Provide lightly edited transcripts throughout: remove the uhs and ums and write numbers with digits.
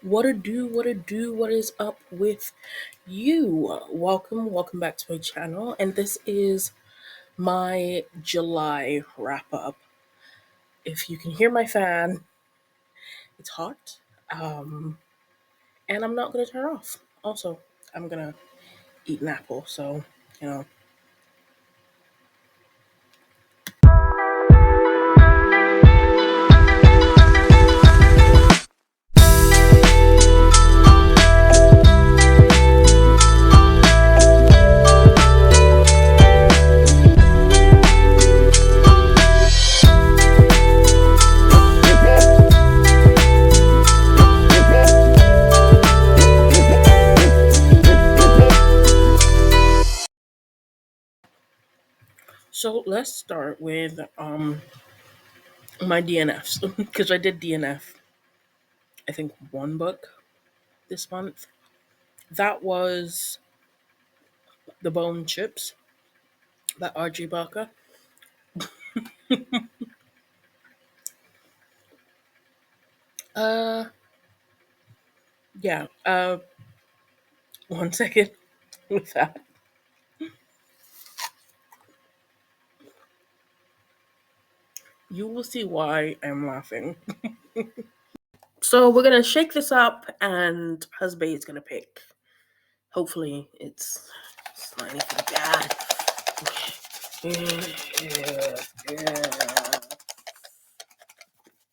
What to do, what to do, what is up with you? Welcome back to my channel. And this is my July wrap up. If you can hear my fan, it's hot. Um, and I'm not gonna turn off. Also, I'm gonna eat an apple, so you know. So let's start with my DNFs because I did DNF. I think one book this month. That was The Bone Chips by R.J. Barker. Uh, yeah. One second with that. You will see why I'm laughing. So we're gonna shake this up, and husband is gonna pick. Hopefully, it's slightly for the bad.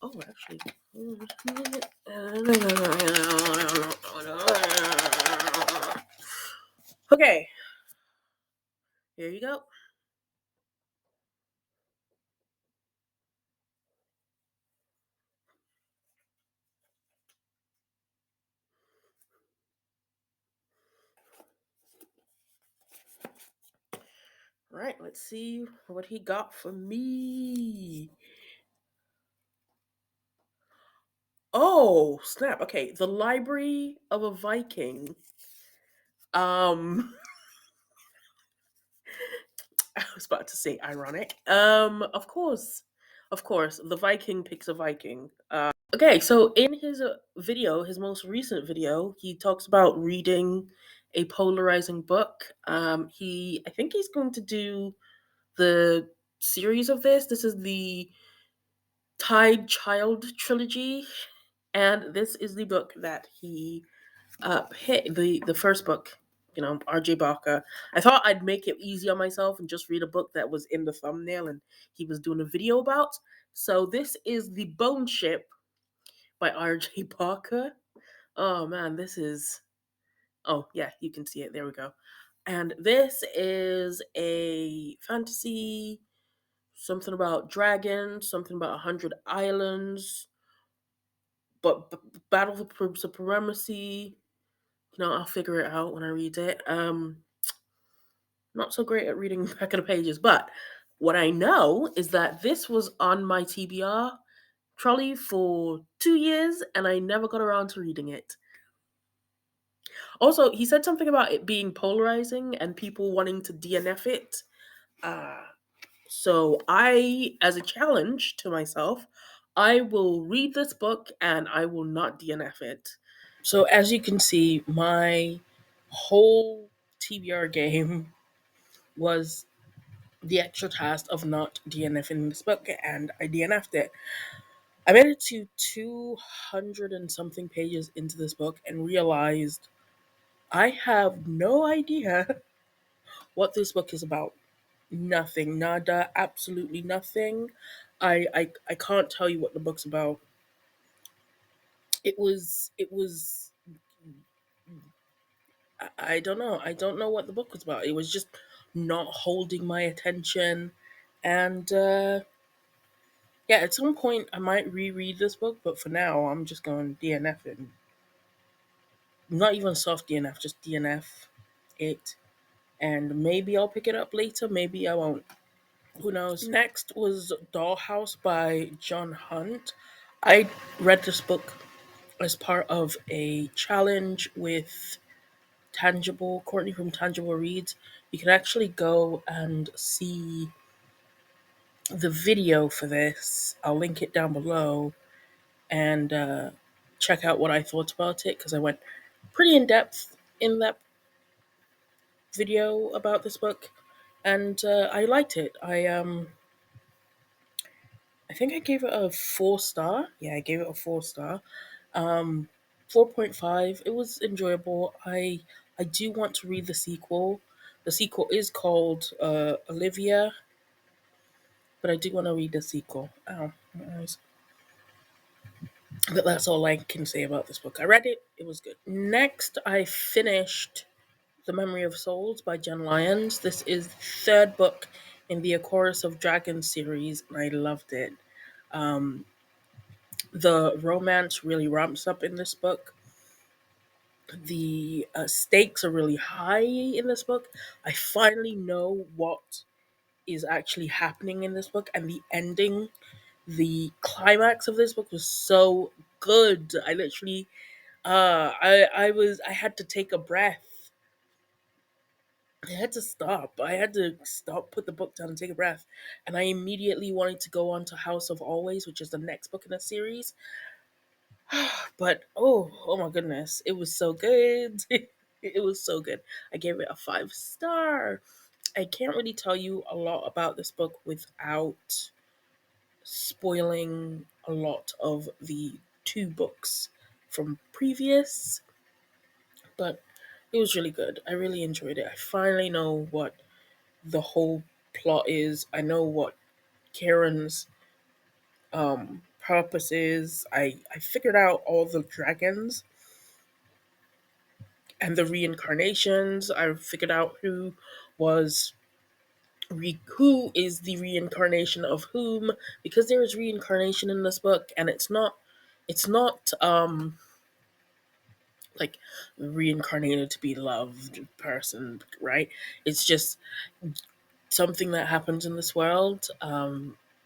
Oh, actually. Okay, here you go. Right, let's see what he got for me. Oh, snap. Okay, The Library of a Viking. Um, I was about to say ironic. Of course, the Viking picks a Viking. Okay, so in his video, his most recent video, he talks about reading a polarizing book. I think he's going to do the series of this. This is the Tide Child trilogy, and this is the book that he hit the first book. R.J. Barker. I thought I'd make it easy on myself and just read a book that was in the thumbnail and he was doing a video about. So this is The Bone Ship by R.J. Barker. Oh man, this is. Oh yeah, you can see it. There we go. And this is a fantasy, something about dragons, something about 100 islands, but battle for supremacy. I'll figure it out when I read it. Not so great at reading back of the pages, but what I know is that this was on my TBR trolley for 2 years and I never got around to reading it. Also, he said something about it being polarizing and people wanting to DNF it. Uh, so I, as a challenge to myself, I will read this book and I will not DNF it. So as you can see, my whole TBR game was the extra task of not DNFing this book, and I DNF'd it. I made it to 200 and something pages into this book and realized I have no idea what this book is about. Nothing, nada, absolutely nothing. I can't tell you what the book's about. It was I don't know. I don't know what the book was about. It was just not holding my attention. And yeah, at some point I might reread this book, but for now I'm just going DNF it. Not even soft DNF, just DNF it. And maybe I'll pick it up later, maybe I won't. Who knows? Next was Dollhouse by John Hunt. I read this book as part of a challenge with Tangible, Courtney from Tangible Reads. You can actually go and see the video for this. I'll link it down below and check out what I thought about it, because I went pretty in depth in that video about this book, and I liked it. I think I gave it a 4 star. Yeah, I gave it a 4 star. Um, 4.5. It was enjoyable. I do want to read the sequel. The sequel is called Olivia, but I do want to read the sequel. Oh, my eyes. But that's all I can say about this book. I read it. It was good. Next, I finished The Memory of Souls by Jen Lyons. This is the third book in the A Chorus of Dragons series, and I loved it. Um, the romance really ramps up in this book. The stakes are really high in this book. I finally know what is actually happening in this book, and the ending, the climax of this book was so good. I literally, I had to take a breath. I had to stop. I had to stop, put the book down, and take a breath. And I immediately wanted to go on to House of Always, which is the next book in the series. But oh my goodness, it was so good. It was so good. I gave it a 5 star. I can't really tell you a lot about this book without spoiling a lot of the two books from previous, but it was really good. I really enjoyed it. I finally know what the whole plot is. I know what Karen's purpose is. I figured out all the dragons and the reincarnations. I figured out was who is the reincarnation of whom, because there is reincarnation in this book, and it's not like reincarnated to be loved person, right? It's just something that happens in this world.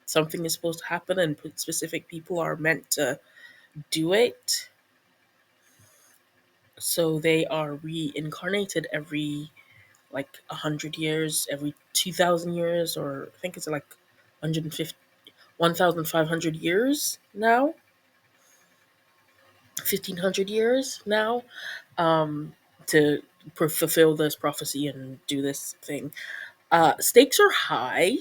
Something is supposed to happen, and specific people are meant to do it. So they are reincarnated every like 100 years, every 2,000 years, or I think it's like 150, 1,500 years now, 1,500 years now, um, to fulfill this prophecy and do this thing. Stakes are high.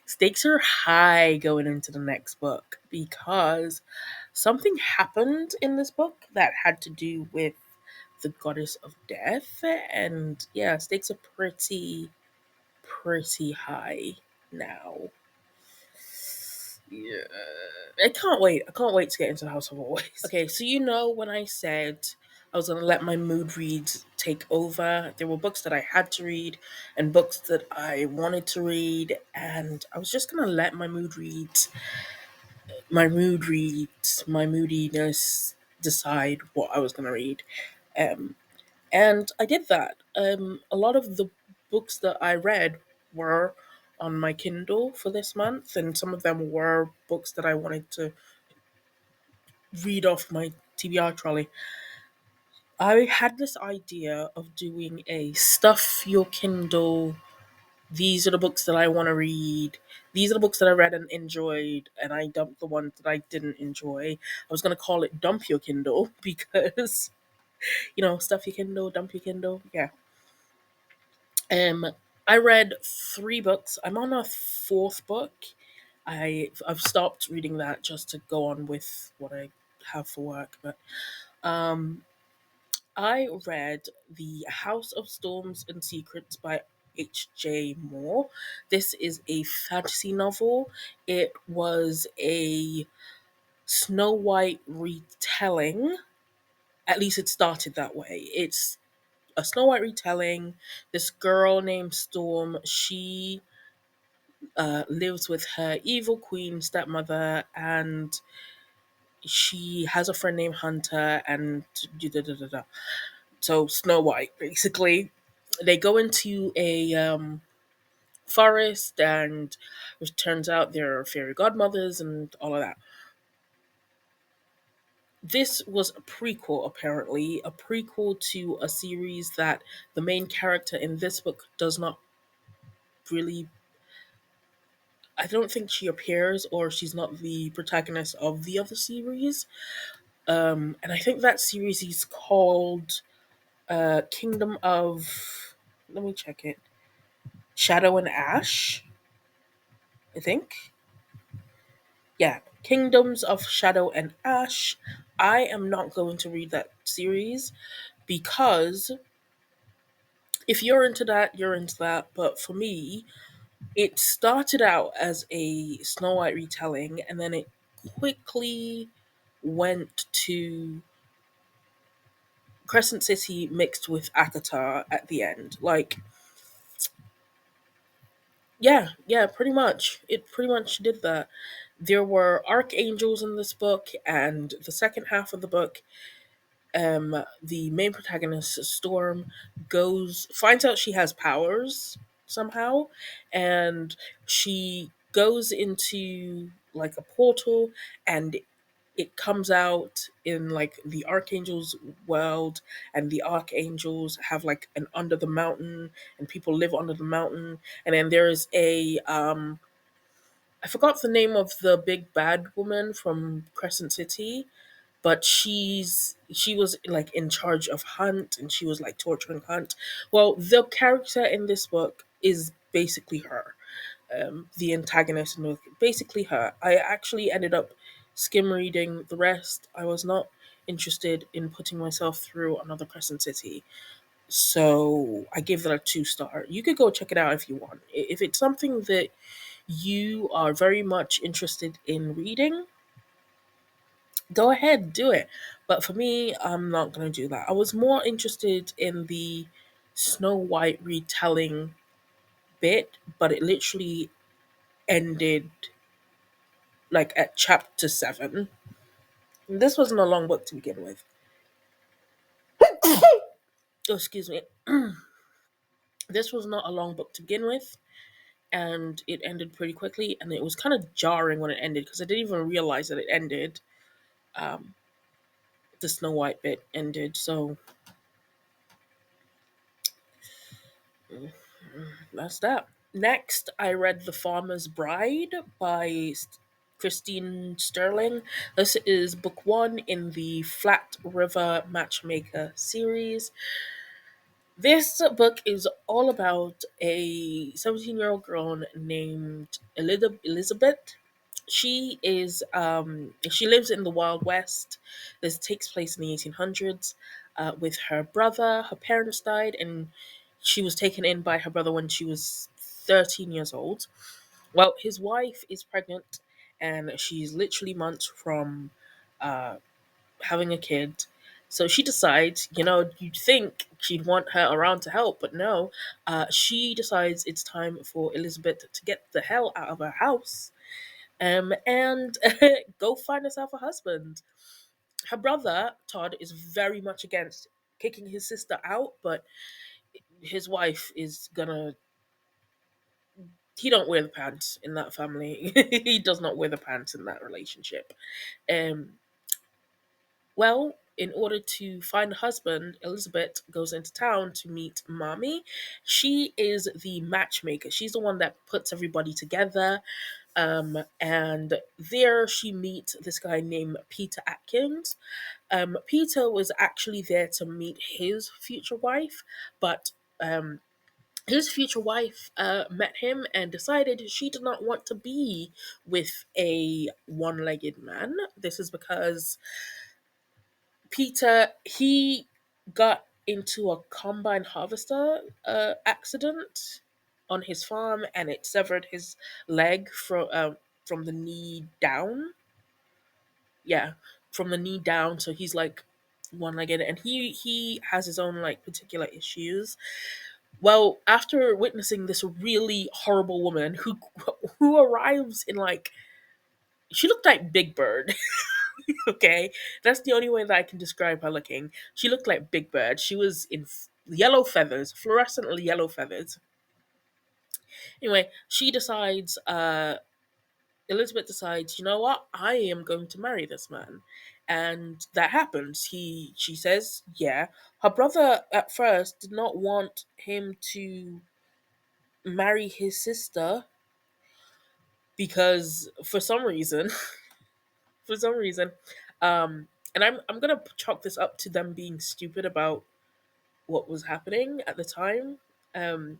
Stakes are high going into the next book because something happened in this book that had to do with the goddess of death, and yeah, stakes are pretty high now. Yeah. I can't wait. I can't wait to get into the House of Always. Okay, so when I said I was gonna let my mood reads take over, there were books that I had to read and books that I wanted to read, and I was just gonna let my moodiness decide what I was gonna read. Um and I did that. A lot of the books that I read were on my Kindle for this month, and some of them were books that I wanted to read off my TBR trolley. I had this idea of doing a stuff your Kindle. These are the books that I want to read. These are the books that I read and enjoyed, and I dumped the ones that I didn't enjoy. I was going to call it Dump Your Kindle because, stuff your Kindle, dump your Kindle. Yeah. Um, I read 3 books. I'm on a fourth book. I've stopped reading that just to go on with what I have for work. But um, I read The House of Storms and Secrets by H.J. Moore. This is a fantasy novel. It was a Snow White retelling. At least it started that way. It's a Snow White retelling. This girl named Storm, she lives with her evil queen stepmother, and she has a friend named Hunter, and da, da, da, da. So Snow White, basically, they go into a forest, and it turns out they're fairy godmothers and all of that. This was a prequel, apparently, a prequel to a series that the main character in this book does not really I don't think she appears or she's not the protagonist of the other series. And I think that series is called Kingdom of. Let me check it. Shadow and Ash, I think. Yeah, Kingdoms of Shadow and Ash. I am not going to read that series because if you're into that, you're into that. But for me, it started out as a Snow White retelling and then it quickly went to Crescent City mixed with Akatar at the end. Like, yeah, pretty much. It pretty much did that. There were archangels in this book, and the second half of the book, the main protagonist, Storm, finds out she has powers somehow, and she goes into like a portal, and it comes out in like the archangels world, and the archangels have like an under the mountain, and people live under the mountain. And then there's a I forgot the name of the big bad woman from Crescent City, but she was like in charge of Hunt, and she was like torturing Hunt. Well, the character in this book is basically her, the antagonist in the book, basically her. I actually ended up skim reading the rest. I was not interested in putting myself through another Crescent City, so I gave that a 2 star. You could go check it out if you want. If it's something that you are very much interested in reading, go ahead, do it. But for me, I'm not going to do that. I was more interested in the Snow White retelling bit, but it literally ended like at chapter 7. This wasn't a long book to begin with. Oh, excuse me. This was not a long book to begin with, and it ended pretty quickly, and it was kind of jarring when it ended because I didn't even realize that it ended. Um, the Snow White bit ended, so that's that. Next, I read The Farmer's Bride by Christine Sterling. This is book 1 in the Flat River Matchmaker series. This book is all about a 17-year-old girl named Elizabeth. She lives in the Wild West. This takes place in the 1800s with her brother. Her parents died, and she was taken in by her brother when she was 13 years old. Well, his wife is pregnant, and she's literally months from uh, having a kid. So she decides, you'd think she'd want her around to help, but no. She decides it's time for Elizabeth to get the hell out of her house, and go find herself a husband. Her brother, Todd, is very much against kicking his sister out, but his wife is gonna. He don't wear the pants in that family. He does not wear the pants in that relationship. Um, Well, in order to find a husband, Elizabeth goes into town to meet Mommy. She is the matchmaker. She's the one that puts everybody together. And there she meets this guy named Peter Atkins. Peter was actually there to meet his future wife, but um, his future wife met him and decided she did not want to be with a one-legged man. This is because Peter, he got into a combine harvester accident on his farm, and it severed his leg from the knee down. Yeah, from the knee down. So he's like one-legged, and he has his own like particular issues. Well, after witnessing this really horrible woman who arrives in like, she looked like Big Bird. Okay, that's the only way that I can describe her looking. She looked like Big Bird. She was in yellow feathers, fluorescent yellow feathers. Anyway, she decides. Elizabeth decides, you know what? I am going to marry this man, and that happens. She says, yeah. Her brother at first did not want him to marry his sister because for some reason, for some reason, and I'm gonna chalk this up to them being stupid about what was happening at the time. Um,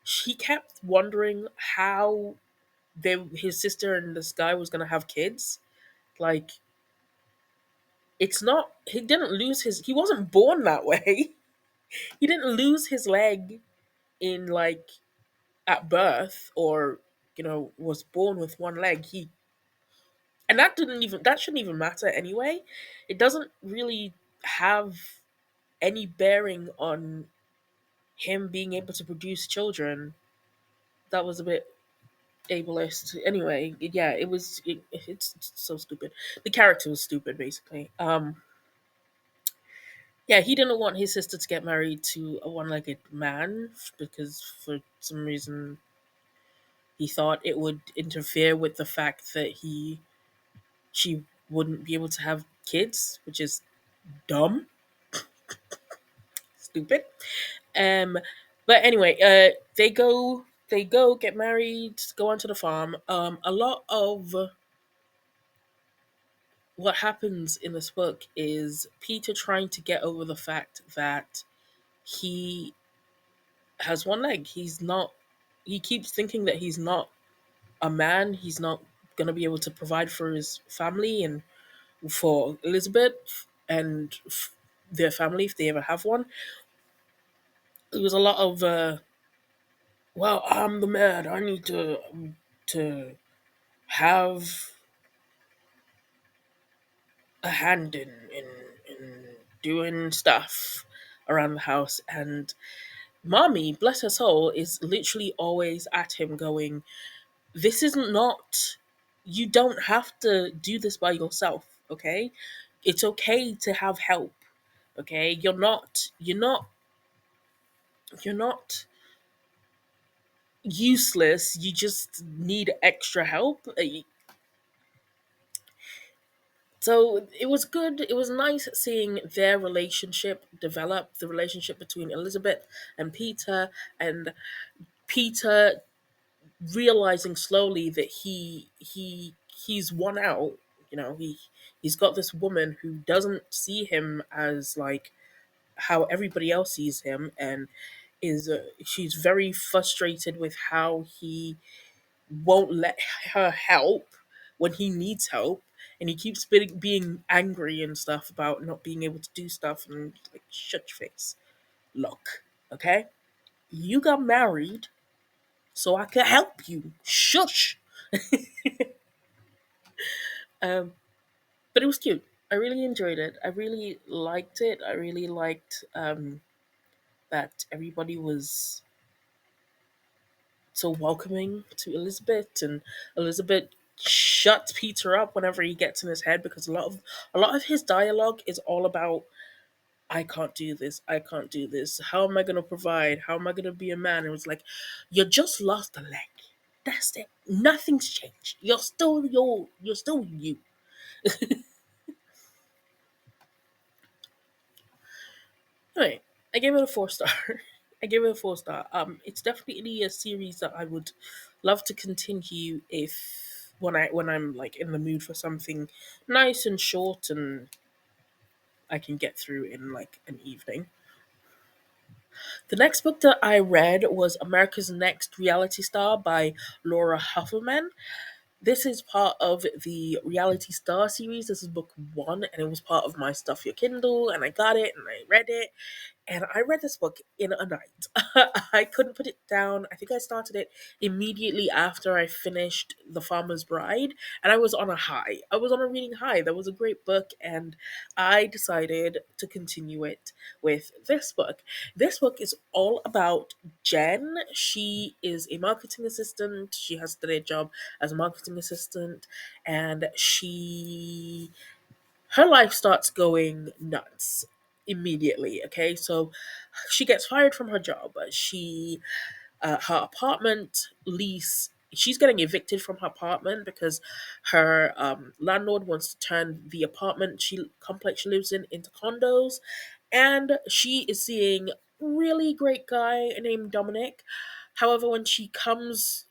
she kept wondering how his sister and this guy was gonna have kids. Like, it's not. He wasn't born that way. He didn't lose his leg in like at birth, or was born with one leg. He and that shouldn't even matter anyway. It doesn't really have any bearing on him being able to produce children. That was a bit ableist. Anyway, yeah, it's so stupid. The character was stupid, basically. Yeah, he didn't want his sister to get married to a one-legged man because for some reason he thought it would interfere with the fact that she wouldn't be able to have kids, which is dumb, stupid. Um, but anyway, they go get married, go onto the farm. A lot of what happens in this book is Peter trying to get over the fact that he has one leg. He's not. He keeps thinking that he's not a man. He's not gonna be able to provide for his family and for Elizabeth and their family if they ever have one. There was a lot of well, I'm the man. I need to have a hand in doing stuff around the house. And mommy, bless her soul, is literally always at him going, "This is not. You don't have to do this by yourself. Okay, it's okay to have help. Okay, you're not useless. You just need extra help." So it was good. It was nice seeing their relationship develop, the relationship between Elizabeth and and Peter realizing slowly that he's won out. He's got this woman who doesn't see him as like how everybody else sees him, and she's very frustrated with how he won't let her help when he needs help, and he keeps being angry and stuff about not being able to do stuff, and like, shut your face. Look, okay, you got married so I could help you. Shush. um but it was cute. I really enjoyed it. I really liked it. I really liked that everybody was so welcoming to Elizabeth, and Elizabeth shuts Peter up whenever he gets in his head, because a lot of his dialogue is all about, I can't do this, I can't do this. How am I gonna provide? How am I gonna be a man? It was like, you just lost a leg. That's it. Nothing's changed. You're still you. Anyway, I gave it a 4 star. I gave it a 4 star. It's definitely a series that I would love to continue if when I'm like in the mood for something nice and short and I can get through in like an evening. The next book that I read was America's Next Reality Star by Laura Hoffman. This is part of the Reality Star series. This is book 1, and it was part of my Stuff Your Kindle, and I got it and I read it. And I read this book in a night. I couldn't put it down. I think I started it immediately after I finished The Farmer's Bride, and I was on a high. I was on a reading high. That was a great book, and I decided to continue it with this book. This book is all about Jen. She is a marketing assistant. She has done a job as a marketing assistant, and her life starts going nuts immediately. Okay, so she gets fired from her job. Her apartment lease. She's getting evicted from her apartment because her landlord wants to turn the apartment complex she lives in into condos, and she is seeing really great guy named Dominic. However, when she comes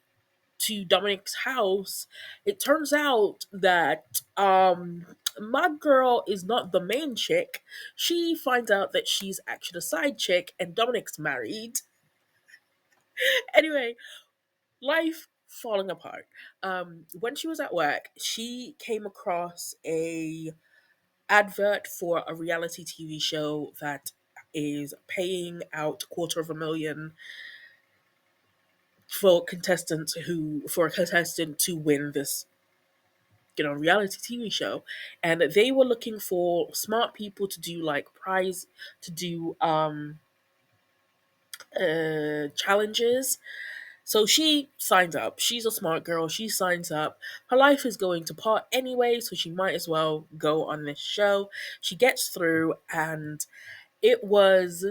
to Dominic's house, it turns out that my girl is not the main chick. She finds out that she's actually a side chick and Dominic's married. Anyway, life falling apart. When she was at work, she came across a advert for a reality TV show that is paying out $250,000 for a contestant to win this reality TV show, and they were looking for smart people to do like prize to do challenges. So she signs up. She's a smart girl. She signs up. Her life is going to pot anyway, so she might as well go on this show. She gets through, and it was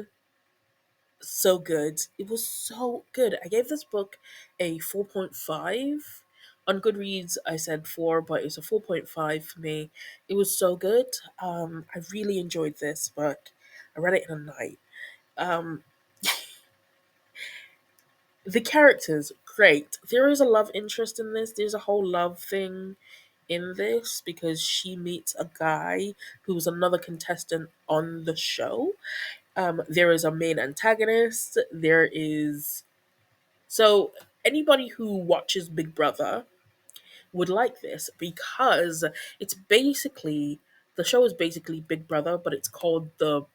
so good. It was so good. I gave this book a 4.5. On Goodreads, I said 4, but it's a 4.5 for me. It was so good. I really enjoyed this book. I read it in a night. Um, the characters, great. There is a love interest in this. There's a whole love thing in this because she meets a guy who was another contestant on the show. There is a main antagonist. There is So anybody who watches Big Brother would like this because it's basically the show is basically Big Brother, but it's called the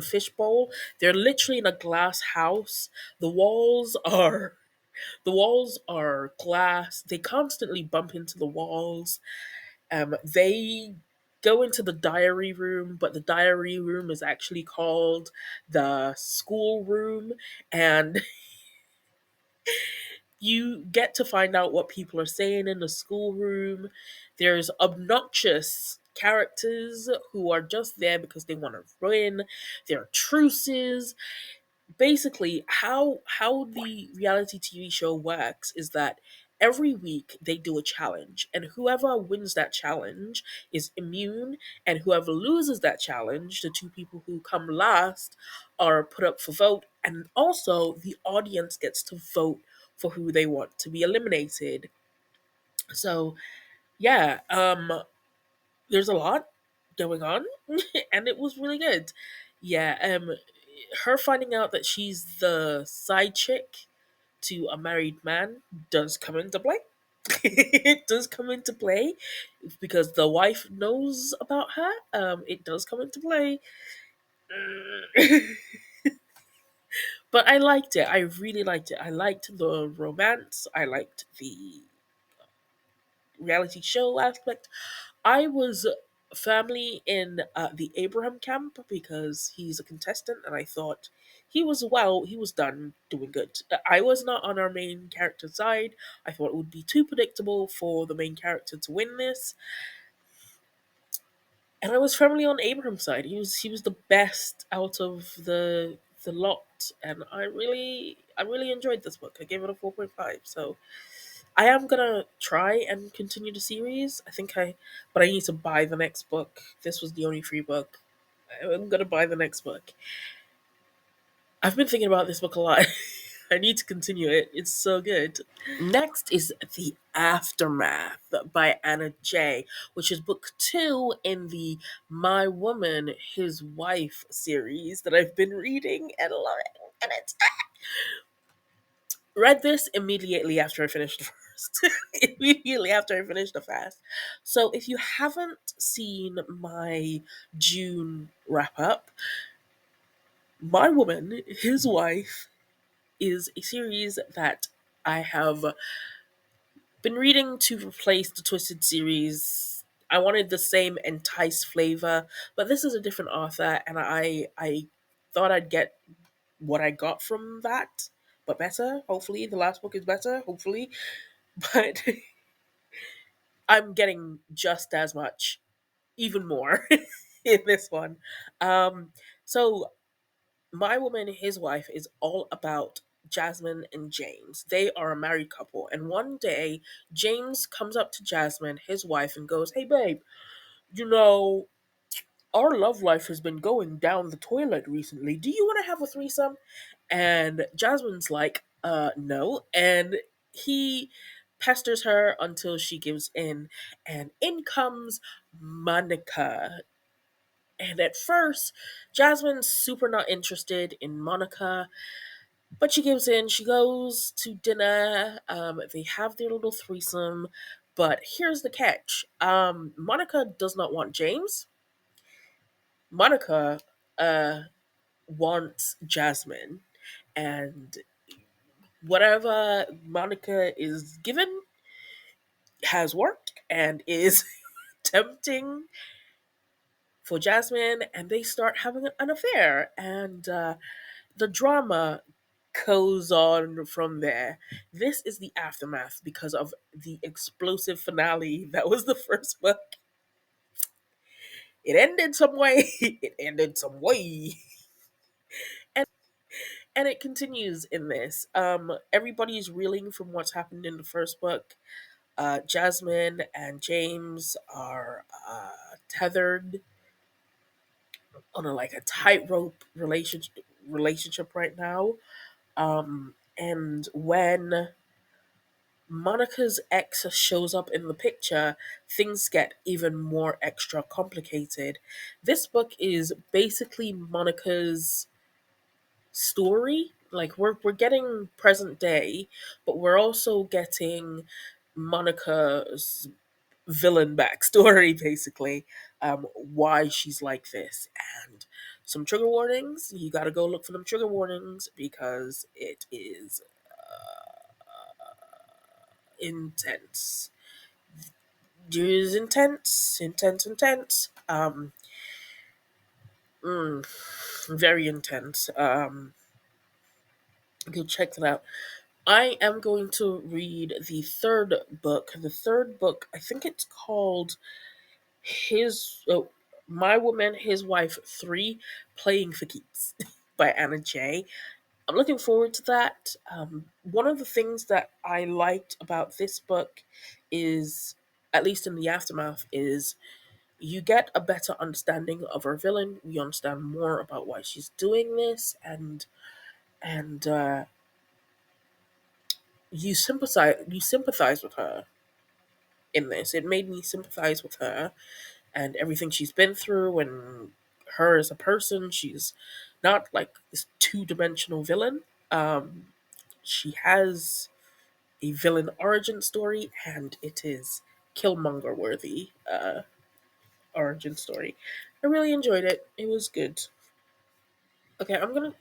Fish Bowl. They're literally in a glass house. The walls are the walls are glass. They constantly bump into the walls. They go into the diary room, but the diary room is actually called the school room, and you get to find out what people are saying in the schoolroom. There's obnoxious characters who are just there because they want to win. There are truces. Basically, how the reality TV show works is that every week they do a challenge, and whoever wins that challenge is immune, and whoever loses that challenge, the two people who come last, are put up for vote, and also the audience gets to vote for who they want to be eliminated. So yeah, there's a lot going on, and it was really good. Yeah, her finding out that she's the side chick to a married man does come into play. It does come into play because the wife knows about her. It does come into play. But I liked it. I really liked it. I liked the romance. I liked the reality show aspect. I was firmly in the Abraham camp because he's a contestant, and I thought he was done doing good. I was not on our main character side. I thought it would be too predictable for the main character to win this, and I was firmly on Abraham's side. He was the best out of the lot, and I really enjoyed this book. I gave it a 4.5. So I am gonna try and continue the series. But I need to buy the next book. This was the only free book. I'm gonna buy the next book. I've been thinking about this book a lot. I need to continue it. It's so good. Next is The Aftermath by Anna J, which is book 2 in the My Woman, His Wife series that I've been reading and loving. And it's read this immediately after I finished the first. Immediately after I finished the fast. So if you haven't seen my June wrap up, My Woman, His Wife is a series that I have been reading to replace the Twisted series. I wanted the same Entice flavor, but this is a different author, and I thought I'd get what I got from that, but better. Hopefully, the last book is better. Hopefully, but I'm getting just as much, even more, in this one. Um, so My Woman, His Wife is all about Jasmine and James. They are a married couple, and one day James comes up to Jasmine, his wife, and goes, "Hey, babe, you know." Our love life has been going down the toilet recently. Do you want to have a threesome? And Jasmine's like, no. And he pesters her until she gives in, and in comes Monica. And at first, Jasmine's super not interested in Monica, but she gives in. She goes to dinner. They have their little threesome. But here's the catch: Monica does not want James. Monica uh, wants Jasmine, and whatever Monica is given has worked and is tempting for Jasmine, and they start having an affair. And the drama goes on from there. This is the aftermath because of the explosive finale that was the first book. It ended some way. It ended some way. And it continues in this. Everybody's reeling from what's happened in the first book. Jasmine and James are tethered on a tightrope relationship right now. And when Monica's ex shows up in the picture, things get even more extra complicated. This book is basically Monica's story. Like we're getting present day, but we're also getting Monica's villain backstory, basically, why she's like this. And some trigger warnings. You got to go look for them trigger warnings because it is intense. It is intense, intense, intense. Mm, very intense. Go check that out. I am going to read the third book. The third book, I think it's called His My Woman, His Wife 3 Playing for Keeps by Anna J. I'm looking forward to that. One of the things that I liked about this book is, at least in the aftermath, is you get a better understanding of our villain. We understand more about why she's doing this, and you sympathize with her in this. It made me sympathize with her and everything she's been through, and her as a person. She's not like this two-dimensional villain. Um, she has a villain origin story, and it is Killmonger worthy origin story. I really enjoyed it. It was good. Okay, I'm gonna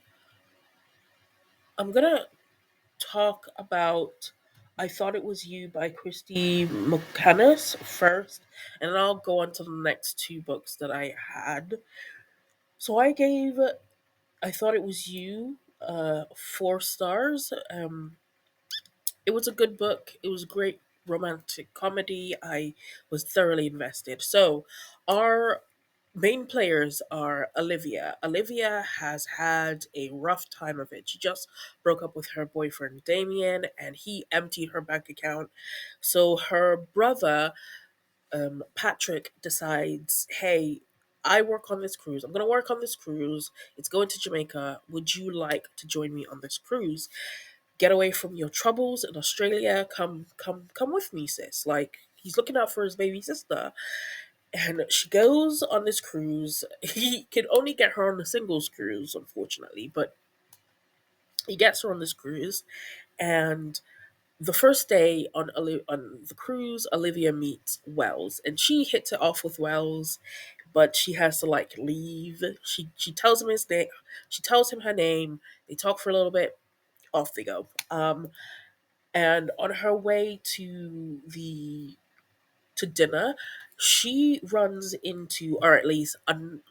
talk about I Thought It Was You by Christy McCannis first, and then I'll go on to the next two books that I had. So I gave I Thought It Was You 4 stars. It was a good book. It was a great romantic comedy. I was thoroughly invested. So our main players are Olivia. Olivia has had a rough time of it. She just broke up with her boyfriend Damien, and he emptied her bank account. So her brother, Patrick, decides, hey, I work on this cruise. I'm going to work on this cruise. It's going to Jamaica. Would you like to join me on this cruise? Get away from your troubles in Australia. Come with me, sis. Like, he's looking out for his baby sister. And she goes on this cruise. He can only get her on the singles cruise, unfortunately, but he gets her on this cruise. And the first day on the cruise, Olivia meets Wells, and she hits it off with Wells, but she has to like leave. She tells him his name. She tells him her name. They talk for a little bit. Off they go. And on her way to dinner, she runs into, or at least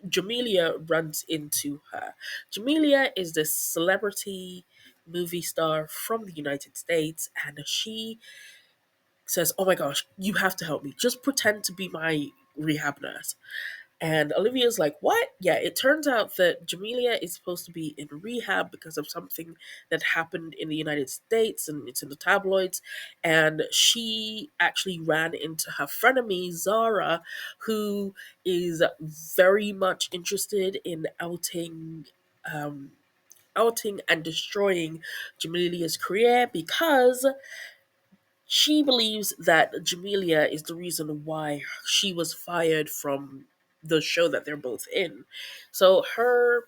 Jamelia runs into her. Jamelia is this celebrity movie star from the United States, and she says, "Oh my gosh, you have to help me. Just pretend to be my rehab nurse." And Olivia's like, "What?" Yeah, it turns out that Jamelia is supposed to be in rehab because of something that happened in the United States, and it's in the tabloids. And she actually ran into her frenemy, Zara, who is very much interested in um, outing and destroying Jamelia's career because She believes that Jamelia is the reason why she was fired from the show that they're both in. So her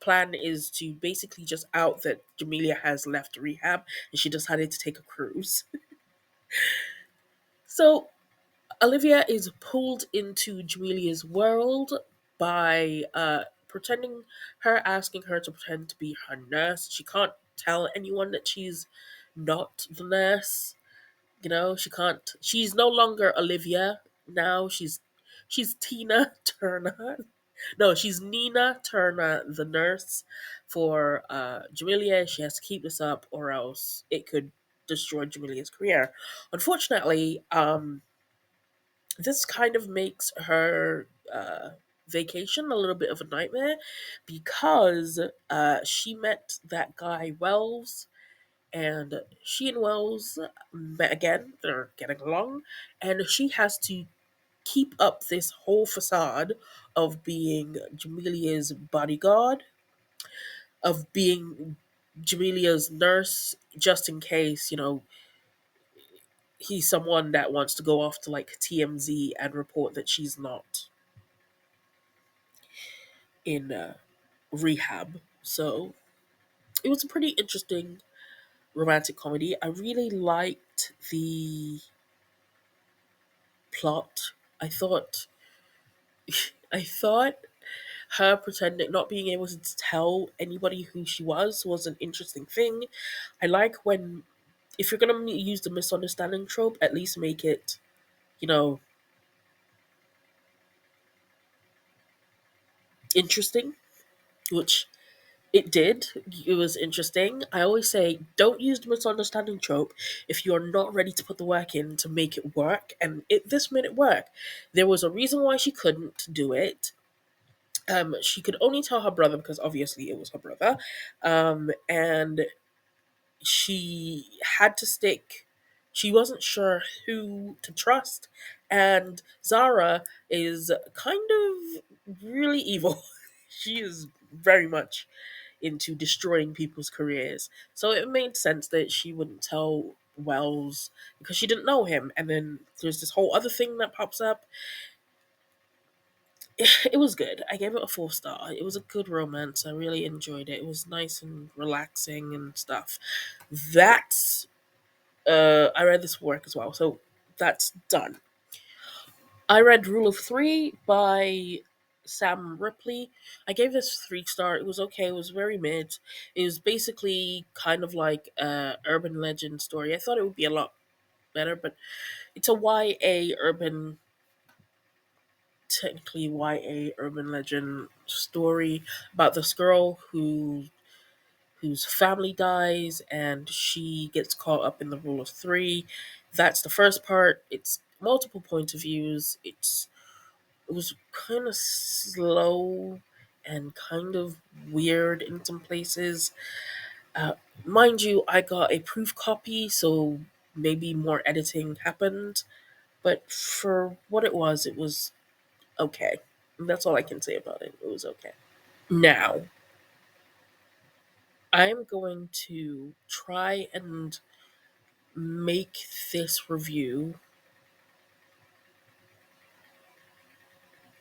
plan is to basically just out that Jamelia has left rehab and she decided to take a cruise. So Olivia is pulled into Jamelia's world by pretending her asking her to pretend to be her nurse. She can't tell anyone that she's not the nurse. You know, she can't. She's no longer Olivia now. She's Tina Turner. No, she's Nina Turner, the nurse for Jamelia. She has to keep this up, or else it could destroy Jamelia's career. Unfortunately, this kind of makes her vacation a little bit of a nightmare because she met that guy Wells, and she and Wells met again. They're getting along, and she has to keep up this whole facade of being Jamelia's bodyguard, of being Jamelia's nurse, just in case, he's someone that wants to go off to like TMZ and report that she's not in rehab. So it was a pretty interesting romantic comedy. I really liked the plot. I thought I thought her pretending not being able to tell anybody who she was an interesting thing. I like when if you're gonna use the misunderstanding trope, at least make it, you know, interesting, which it did. It was interesting. I always say don't use the misunderstanding trope if you're not ready to put the work in to make it work. And this made it work. There was a reason why she couldn't do it. She could only tell her brother because obviously it was her brother. And she had to stick. She wasn't sure who to trust. And Zara is kind of really evil. She is very much into destroying people's careers. So it made sense that she wouldn't tell Wells because she didn't know him. And then there's this whole other thing that pops up. It was good. I gave it a 4 star. It was a good romance. I really enjoyed it. It was nice and relaxing and stuff. That's I read this work as well, so that's done. I read Rule of Three by Sam Ripley. I gave this 3 star. It was okay. It was very mid. It was basically kind of like a urban legend story. I thought it would be a lot better, but it's a YA urban, technically YA urban legend story about this girl whose family dies and she gets caught up in the rule of three. That's the first part. It's multiple points of views. It was kind of slow and kind of weird in some places. Uh, Mind you, I got a proof copy, so maybe more editing happened. But for what it was okay. And that's all I can say about it. It was okay. Now, I'm going to try and make this review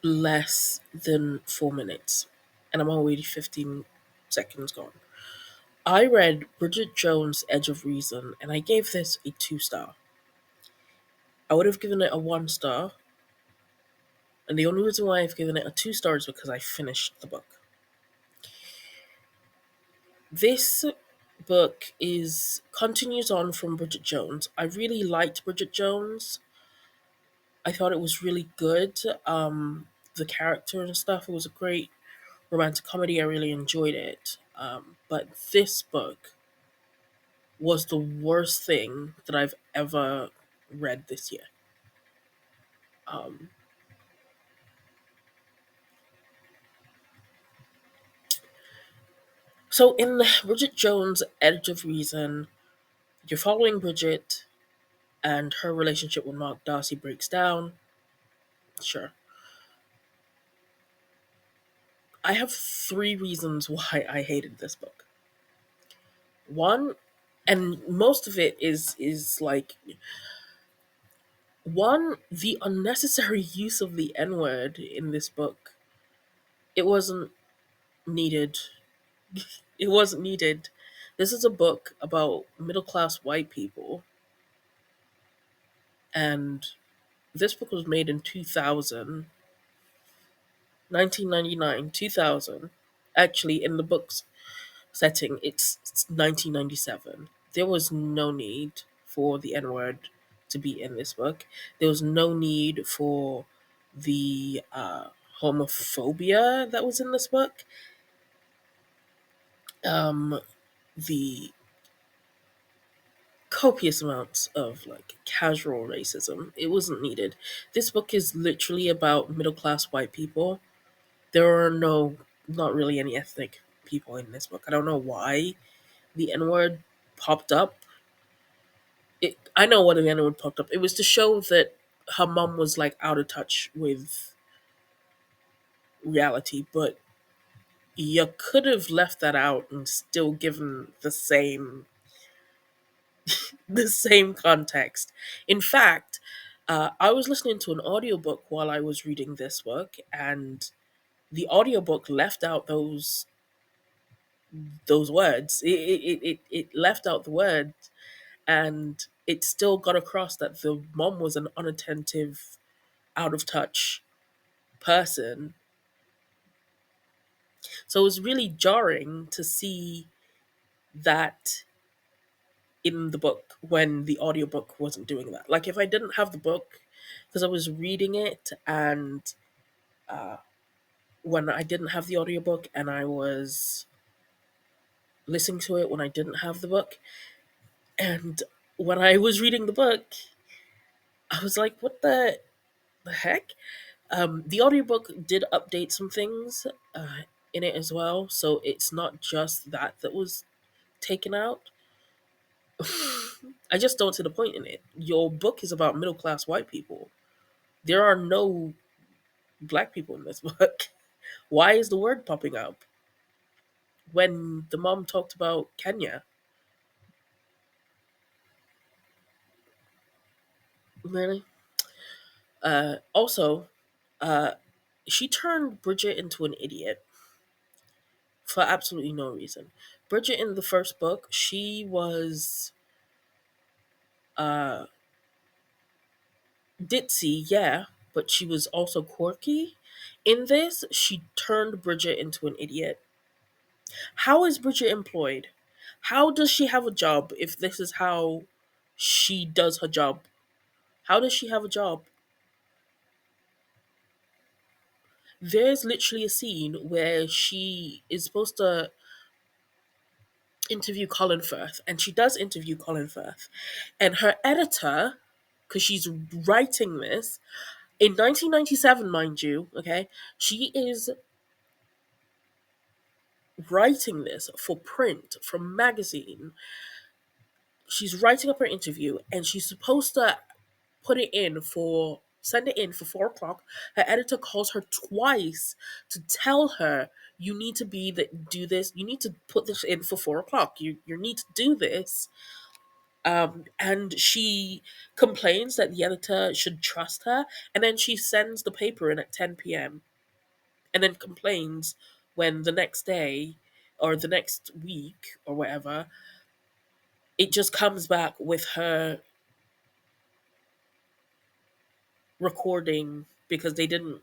less than 4 minutes. And I'm already 15 seconds gone. I read Bridget Jones' Edge of Reason and I gave this a 2 star. I would have given it a 1 star, and the only reason why I've given it a 2 star is because I finished the book. This book is continues on from Bridget Jones. I really liked Bridget Jones. I thought it was really good. The character and stuff. It was a great romantic comedy. I really enjoyed it. But this book was the worst thing that I've ever read this year. Um, so in Bridget Jones' Edge of Reason, you're following Bridget, and her relationship with Mark Darcy breaks down. Sure. I have 3 reasons why I hated this book. One, And most of it is like, one, the unnecessary use of the N word in this book. It wasn't needed. It wasn't needed. This is a book about middle class white people, and this book was made in 2000, 1999, 2000. Actually, in the book's setting, it's 1997. There was no need for the N word to be in this book. There was no need for the homophobia that was in this book. Um, the copious amounts of like casual racism. It wasn't needed. This book is literally about middle class white people. There are not really any ethnic people in this book. I don't know why the N word popped up. I know why the N word popped up. It was to show that her mom was like out of touch with reality, but you could have left that out and still given the same context. In fact, I was listening to an audiobook while I was reading this book, and the audiobook left out those words. It left out the words, and it still got across that the mom was an unattentive, out of touch person. So it was really jarring to see that in the book when the audiobook wasn't doing that. Like if I didn't have the book, because I was reading it, and uh, when I didn't have the audiobook and I was listening to it when I didn't have the book, and when I was reading the book, I was like, what the heck? The audiobook did update some things in it as well, so it's not just that was taken out. I just don't see the point in it. Your book is about middle class white people. There are no black people in this book. Why is the word popping up when the mom talked about Kenya? Really? Also, uh, she turned Bridget into an idiot for absolutely no reason. Bridget in the first book, she was uh, ditzy, yeah, but she was also quirky. In this, she turned Bridget into an idiot. How is Bridget employed? How does she have a job if this is how she does her job? How does she have a job? There's literally a scene where she is supposed to interview Colin Firth, and she does interview Colin Firth. And her editor, because she's writing this in 1997, mind you, okay, she is writing this for print, for magazine. She's writing up her interview, and she's supposed to send it in for 4 o'clock. Her editor calls her twice to tell her you need to do this. You need to put this in for 4 o'clock. You need to do this. And she complains that the editor should trust her, and then she sends the paper in at 10 p.m. and then complains when the next day or the next week or whatever it just comes back with her recording because they didn't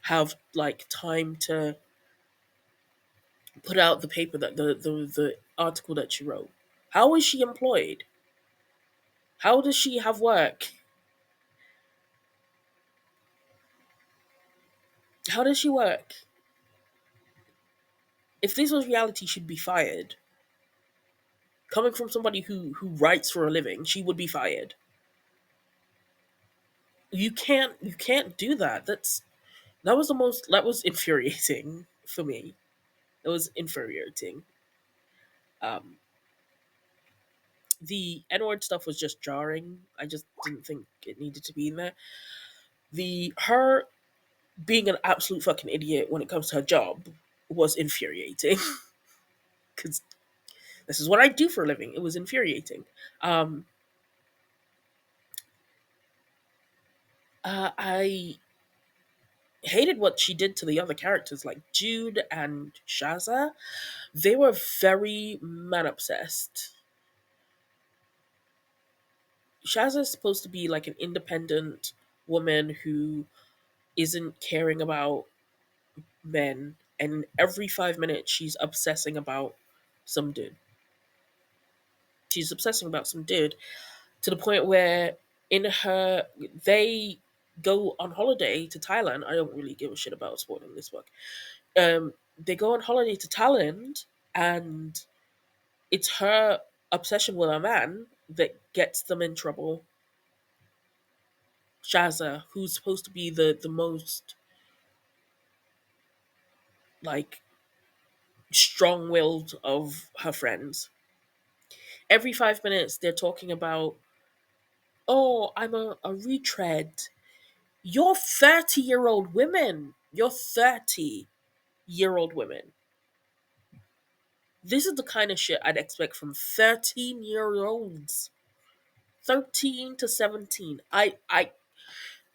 have like time to put out the paper that the article that she wrote. How is she employed? How does she have work? How does she work? If this was reality, she'd be fired. Coming from somebody who writes for a living, she would be fired. You can't do that. That was infuriating for me. It was infuriating. Um, the N word stuff was just jarring. I just didn't think it needed to be in there. The her being an absolute fucking idiot when it comes to her job was infuriating. Because This is what I do for a living. It was infuriating. Um, I hated what she did to the other characters, like Jude and Shaza. They were very man obsessed. Shaza is supposed to be like an independent woman who isn't caring about men, and every 5 minutes she's obsessing about some dude. She's obsessing about some dude to the point where in her they go on holiday to Thailand. I don't really give a shit about spoiling this book. They go on holiday to Thailand, and it's her obsession with a man that gets them in trouble. Shaza, who's supposed to be the most like strong-willed of her friends. Every 5 minutes they're talking about, oh, I'm a retread. You're 30-year-old women. You're 30-year-old women. This is the kind of shit I'd expect from 13-year-olds. 13 to 17. I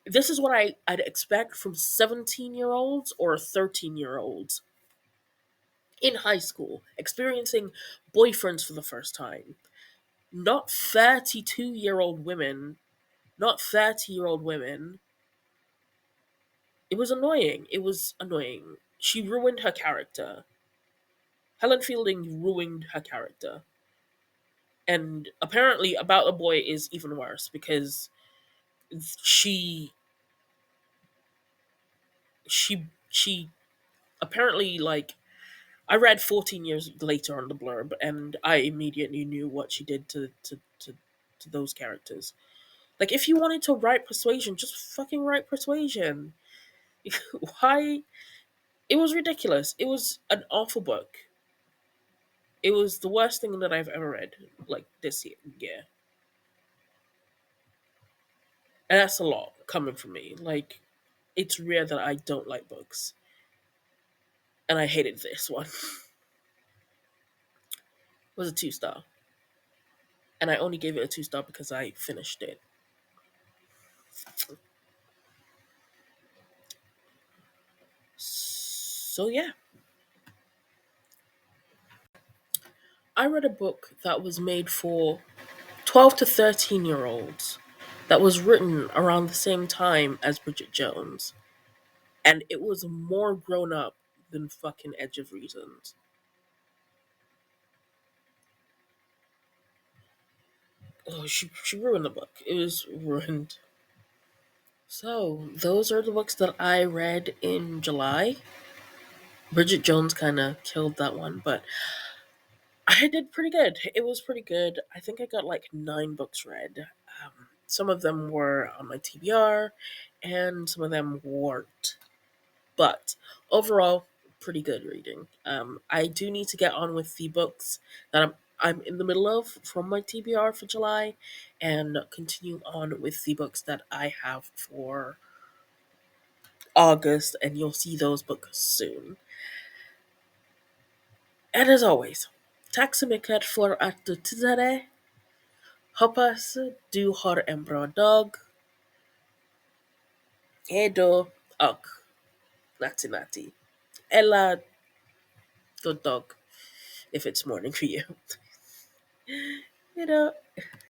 this is what I'd expect from 17-year-olds or 13-year-olds in high school, experiencing boyfriends for the first time. Not 32-year-old women, not 30-year-old women. It was annoying. It was annoying. She ruined her character. Helen Fielding ruined her character. And apparently About a Boy is even worse because she she apparently, like, I read 14 years later on the blurb, and I immediately knew what she did to those characters. Like, if you wanted to write Persuasion, just fucking write Persuasion. Why? It was ridiculous. It was an awful book. It was the worst thing that I've ever read, like, this year. Yeah. And that's a lot coming from me. Like, it's rare that I don't like books. And I hated this one. It was a 2 star. And I only gave it a 2 star because I finished it. So yeah. I read a book that was made for 12 to 13-year-olds that was written around the same time as Bridget Jones. And it was more grown up than fucking Edge of Reasons. Oh, she ruined the book. It was ruined. So, those are the books that I read in July. Bridget Jones kind of killed that one, but I did pretty good. It was pretty good. I think I got like 9 books read. Some of them were on my TBR, and some of them weren't. But overall, pretty good reading. I do need to get on with the books that I'm in the middle of from my TBR for July, and continue on with the books that I have for August, and you'll see those books soon. And as always, tack så mycket för att du tittade. Hoppas du har en bra dag. Hejdå och natti natti. Eller good dog if it's morning for you. Hejdå.